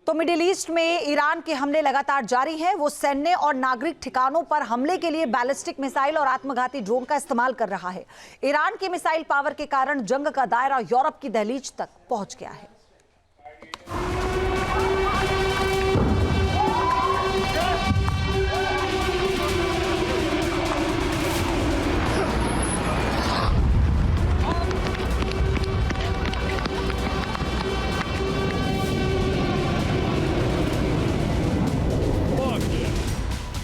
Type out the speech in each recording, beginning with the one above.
तो middle east में Iran के हमले लगातार जारी हैं। वो सैन्य और नागरिक ठिकानों पर हमले के लिए बैलिस्टिक मिसाइल और आत्मघाती ड्रोन का इस्तेमाल कर रहा है। ईरान की मिसाइल पावर के कारण जंग का दायरा यूरोप की दहलीज तक पहुंच गया है।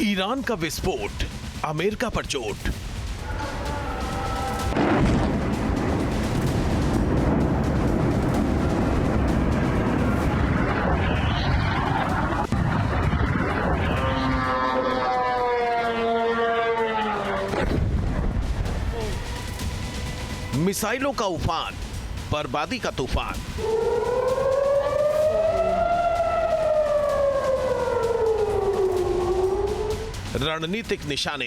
ईरान का विस्फोट, अमेरिका पर चोट। मिसाइलों का उफान, बर्बादी का तूफान। रणनीतिक निशाने,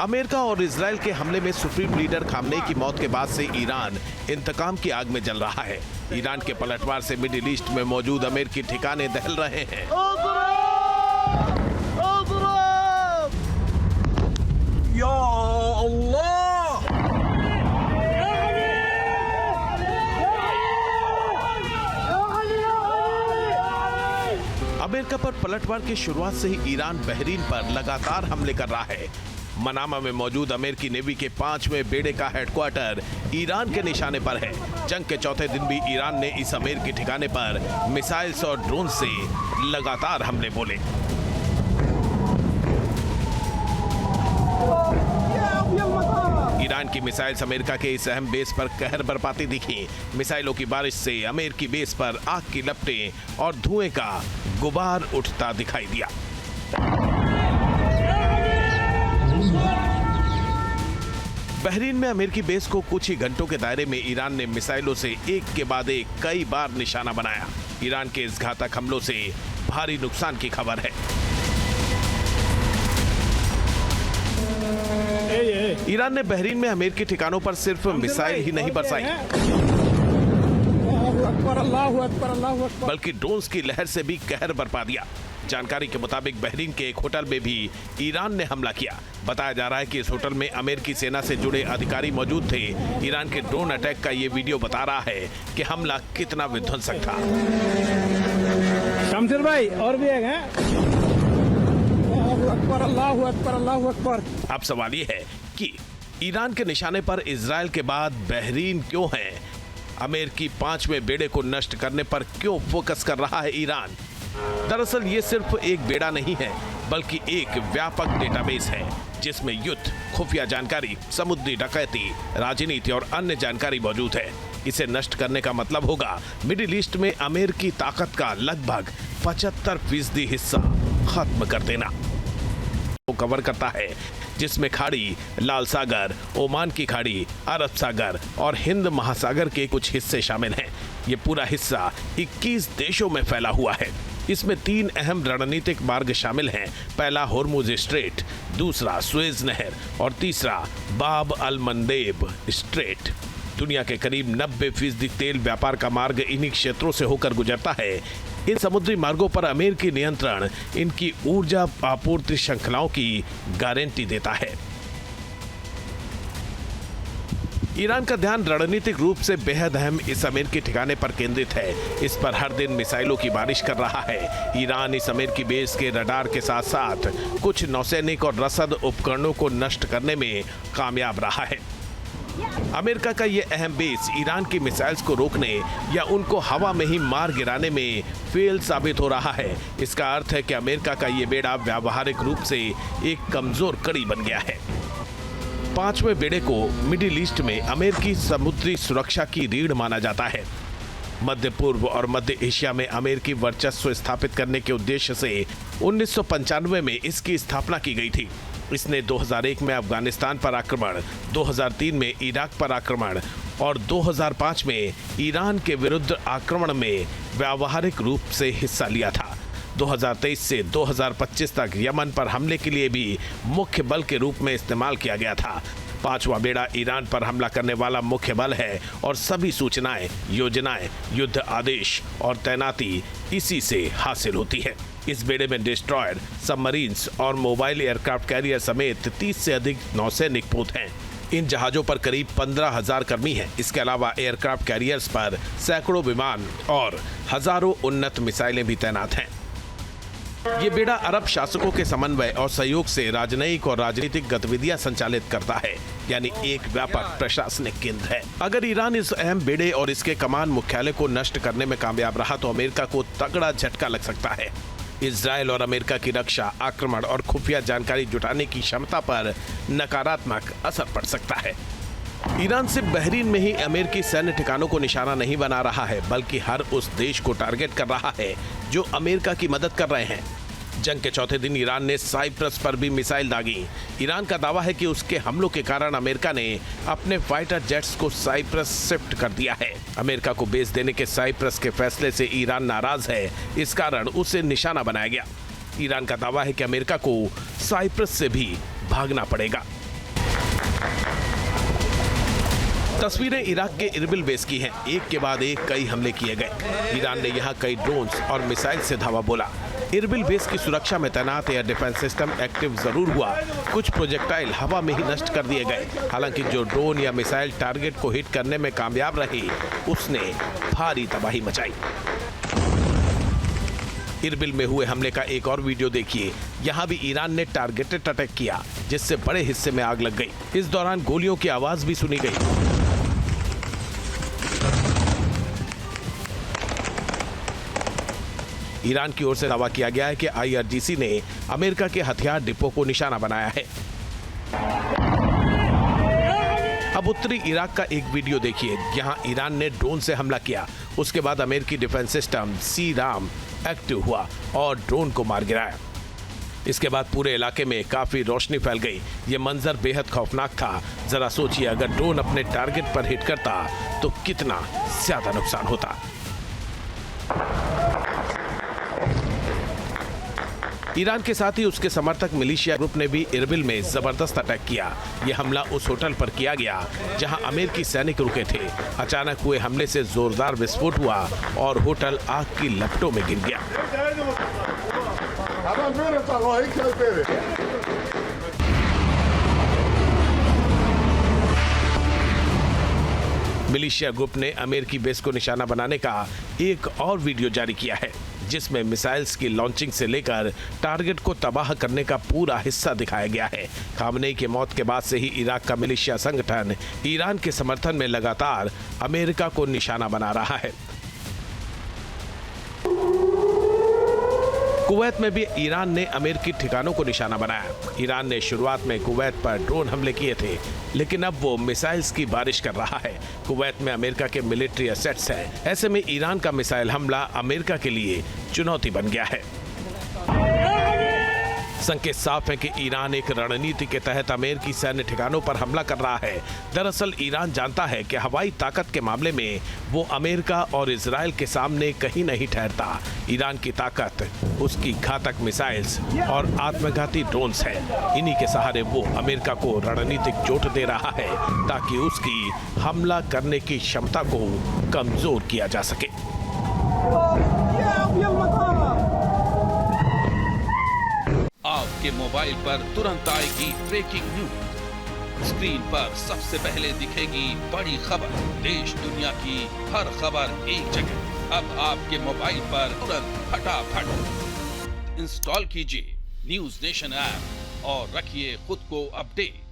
अमेरिका और इजराइल के हमले में सुप्रीम लीडर खामनेई की मौत के बाद से ईरान इंतकाम की आग में जल रहा है। ईरान के पलटवार से मिडिल ईस्ट में मौजूद अमेरिकी ठिकाने दहल रहे हैं। या अल्लाह! अमेरिका पर पलटवार की शुरुआत से ही ईरान बहरीन पर लगातार हमले कर रहा है। मनामा में मौजूद अमेरिकी नेवी के 5वें बेड़े का हेडक्वार्टर ईरान के निशाने पर है। जंग के चौथे दिन भी ईरान ने इस अमेरिकी ठिकाने पर मिसाइल्स और ड्रोन से लगातार हमले बोले। ईरान की मिसाइल्स अमेरिका के इस अहम बेस पर कहर बरपाती दिखी। मिसाइलों की बारिश से अमेरिकी बेस पर आग की लपटें और धुएं का गुबार उठता दिखाई दिया। बहरीन में अमेरिकी बेस को कुछ ही घंटों के दायरे में ईरान ने मिसाइलों से एक के बाद एक कई बार निशाना बनाया। ईरान के इस घातक हमलों से भारी नुकसान की खबर है। ईरान ने बहरीन में अमेरिकी ठिकानों पर सिर्फ मिसाइल ही नहीं बरसाई, बल्कि ड्रोन्स की लहर से भी कहर बरपा दिया। जानकारी के मुताबिक बहरीन के एक होटल में भी ईरान ने हमला किया। बताया जा रहा है कि इस होटल में अमेरिकी सेना से जुड़े अधिकारी मौजूद थे। ईरान के ड्रोन अटैक का ये वीडियो बता रहा है कि हमला कितना विध्वंसक था। शमशेर भाई और भी एक है। अल्लाहू अकबर, अल्लाहू अकबर। अब सवाल ये है कि ईरान के निशाने पर इजराइल के बाद बहरीन क्यों है? अमेरिकी 5वें बेड़े को नष्ट करने पर क्यों फोकस कर रहा है ईरान? दरअसल ये सिर्फ एक बेड़ा नहीं है, बल्कि एक व्यापक डेटाबेस है जिसमें युद्ध, खुफिया जानकारी, समुद्री डकैती, राजनीति और अन्य जानकारी मौजूद है। इसे नष्ट करने का मतलब होगा मिडिल ईस्ट में अमेरिकी ताकत का लगभग 75% हिस्सा खत्म कर देना। वो कवर करता है जिसमें खाड़ी, लाल सागर, ओमान की खाड़ी, अरब सागर और हिंद महासागर के कुछ हिस्से शामिल हैं। ये पूरा हिस्सा 21 देशों में फैला हुआ है। इसमें 3 अहम रणनीतिक मार्ग शामिल हैं। पहला होर्मुज स्ट्रेट, दूसरा सुएज नहर और तीसरा बाब अल मंदेब स्ट्रेट। दुनिया के करीब 90% तेल व्यापार का मार्ग इन्हीं क्षेत्रों से होकर गुजरता है। इन समुद्री मार्गों पर अमेरिकी नियंत्रण इनकी ऊर्जा आपूर्ति श्रृंखलाओं की गारंटी देता है। ईरान का ध्यान रणनीतिक रूप से बेहद अहम इस अमेरिकी ठिकाने पर केंद्रित है। इस पर हर दिन मिसाइलों की बारिश कर रहा है। ईरान इस अमेरिकी बेस के रडार के साथ साथ कुछ नौसैनिक और रसद उपकरणों को नष्ट करने में कामयाब रहा है। अमेरिका का ये अहम बेस ईरान की मिसाइल्स को रोकने या उनको हवा में ही मार गिराने में फेल साबित हो रहा है। इसका अर्थ है कि अमेरिका का ये बेड़ा व्यावहारिक रूप से एक कमजोर कड़ी बन गया है। 5वें बेड़े को मिडिल ईस्ट में अमेरिकी समुद्री सुरक्षा की रीढ़ माना जाता है। मध्य पूर्व और मध्य एशिया में अमेरिकी वर्चस्व स्थापित करने के उद्देश्य से 1995 में इसकी स्थापना की गई थी। इसने 2001 में अफगानिस्तान पर आक्रमण, 2003 में इराक पर आक्रमण और 2005 में ईरान के विरुद्ध आक्रमण में व्यावहारिक रूप से हिस्सा लिया था। 2023 से 2025 तक यमन पर हमले के लिए भी मुख्य बल के रूप में इस्तेमाल किया गया था। 5वां बेड़ा ईरान पर हमला करने वाला मुख्य बल है और सभी सूचनाएं, योजनाएं, युद्ध आदेश और तैनाती इसी से हासिल होती है। इस बेड़े में डिस्ट्रॉयर, सबमरीन्स और मोबाइल एयरक्राफ्ट कैरियर समेत 30 से अधिक नौसैनिक पोत हैं। इन जहाजों पर करीब 15,000 कर्मी हैं। इसके अलावा एयरक्राफ्ट कैरियर्स पर सैकड़ों विमान और हजारों उन्नत मिसाइलें भी तैनात हैं। ये बेड़ा अरब शासकों के समन्वय और सहयोग से राजनयिक और राजनीतिक गतिविधियां संचालित करता है, यानी एक व्यापक प्रशासनिक केंद्र है। अगर ईरान इस अहम बेड़े और इसके कमान मुख्यालय को नष्ट करने में कामयाब रहा तो अमेरिका को तगड़ा झटका लग सकता है। इजराइल और अमेरिका की रक्षा, आक्रमण और खुफिया जानकारी जुटाने की क्षमता पर नकारात्मक असर पड़ सकता है। ईरान सिर्फ बहरीन में ही अमेरिकी सैन्य ठिकानों को निशाना नहीं बना रहा है, बल्कि हर उस देश को टारगेट कर रहा है जो अमेरिका की मदद कर रहे हैं। जंग के चौथे दिन ईरान ने साइप्रस पर भी मिसाइल दागी। ईरान का दावा है कि उसके हमलों के कारण अमेरिका ने अपने फाइटर जेट्स को साइप्रस शिफ्ट कर दिया है। अमेरिका को बेस देने के साइप्रस के फैसले से ईरान नाराज है, इस कारण उसे निशाना बनाया गया। ईरान का दावा है कि अमेरिका को साइप्रस से भी भागना पड़ेगा। तस्वीरें इराक के इरबिल बेस की हैं। एक के बाद एक कई हमले किए गए। ईरान ने यहां कई ड्रोन्स और मिसाइल से धावा बोला। इरबिल बेस की सुरक्षा में तैनात एयर डिफेंस सिस्टम एक्टिव जरूर हुआ, कुछ प्रोजेक्टाइल हवा में ही नष्ट कर दिए गए। हालांकि जो ड्रोन या मिसाइल टारगेट को हिट करने में कामयाब रही, उसने भारी तबाही मचाई। इरबिल में हुए हमले का एक और वीडियो देखिए। यहाँ भी ईरान ने टारगेटेड अटैक किया, जिससे बड़े हिस्से में आग लग गई। इस दौरान गोलियों की आवाज भी सुनी गई। ईरान की ओर से दावा किया गया है कि IRGC ने अमेरिका के हथियार डिपो को निशाना बनाया है। अब उत्तरी इराक का एक वीडियो देखिए। यहाँ ईरान ने ड्रोन से हमला किया। उसके बाद अमेरिकी डिफेंस सिस्टम सी-राम एक्टिव हुआ और ड्रोन को मार गिराया। इसके बाद पूरे इलाके में काफी रोशनी फैल गई। ये मंजर बेहद खौफनाक था। जरा सोचिए, अगर ड्रोन अपने टारगेट पर हिट करता तो कितना ज्यादा नुकसान होता। ईरान के साथ ही उसके समर्थक मिलिशिया ग्रुप ने भी इरबिल में जबरदस्त अटैक किया। यह हमला उस होटल पर किया गया जहां अमेरिकी सैनिक रुके थे। अचानक हुए हमले से जोरदार विस्फोट हुआ और होटल आग की लपटों में गिर गया। मिलिशिया ग्रुप ने अमेरिकी बेस को निशाना बनाने का एक और वीडियो जारी किया है, जिसमें मिसाइल्स की लॉन्चिंग से लेकर टारगेट को तबाह करने का पूरा हिस्सा दिखाया गया है। खामनेई की मौत के बाद से ही इराक का मिलिशिया संगठन ईरान के समर्थन में लगातार अमेरिका को निशाना बना रहा है। कुवैत में भी ईरान ने अमेरिकी ठिकानों को निशाना बनाया। ईरान ने शुरुआत में कुवैत पर ड्रोन हमले किए थे, लेकिन अब वो मिसाइल्स की बारिश कर रहा है। कुवैत में अमेरिका के मिलिट्री एसेट्स हैं। ऐसे में ईरान का मिसाइल हमला अमेरिका के लिए चुनौती बन गया है। संकेत साफ है कि ईरान एक रणनीति के तहत अमेरिकी सैन्य ठिकानों पर हमला कर रहा है। दरअसल ईरान जानता है कि हवाई ताकत के मामले में वो अमेरिका और इजराइल के सामने कहीं नहीं ठहरता। ईरान की ताकत उसकी घातक मिसाइल्स और आत्मघाती ड्रोन्स है। इन्हीं के सहारे वो अमेरिका को रणनीतिक चोट दे रहा है, ताकि उसकी हमला करने की क्षमता को कमजोर किया जा सके। आपके मोबाइल पर तुरंत आएगी ब्रेकिंग न्यूज। स्क्रीन पर सबसे पहले दिखेगी बड़ी खबर। देश दुनिया की हर खबर एक जगह। अब आपके मोबाइल पर तुरंत फटाफट इंस्टॉल कीजिए न्यूज नेशन ऐप और रखिए खुद को अपडेट।